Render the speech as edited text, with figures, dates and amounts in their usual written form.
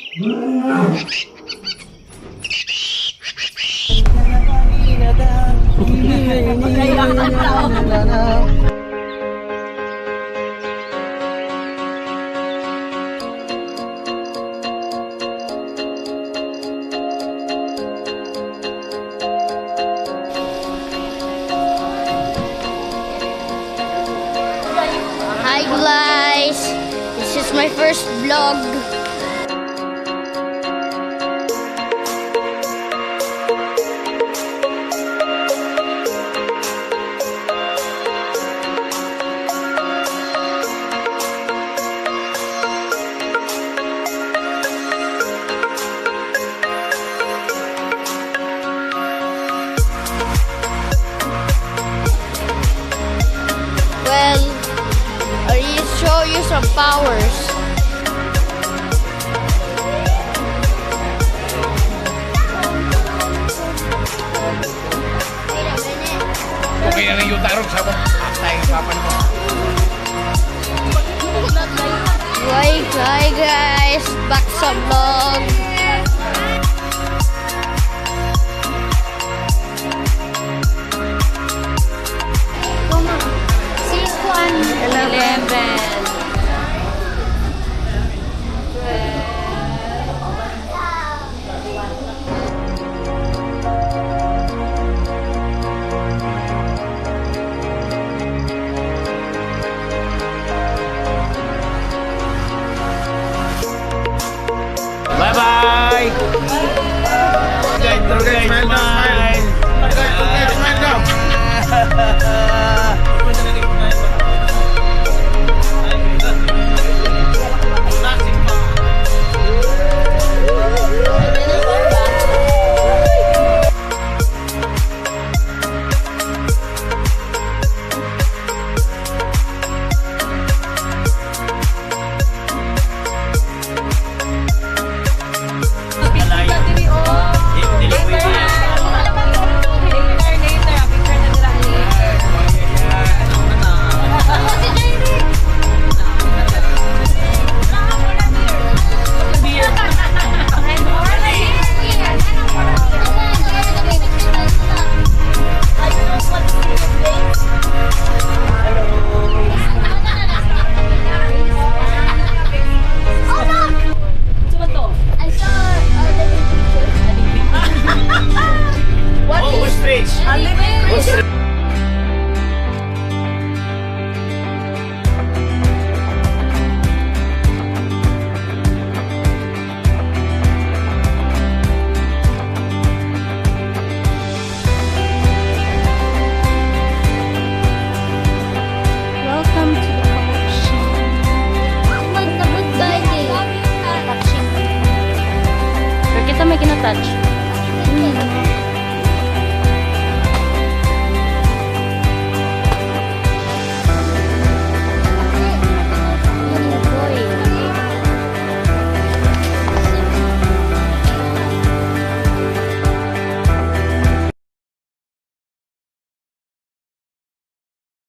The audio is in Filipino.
Hi guys, this is my first vlog. Well, I'll show you some powers. Wait a minute. Okay na yung tarong sa tayo papan mo. Hi guys, back sa vlog. Sikuan 11. Bye-bye! Guys, smile now! Smile now!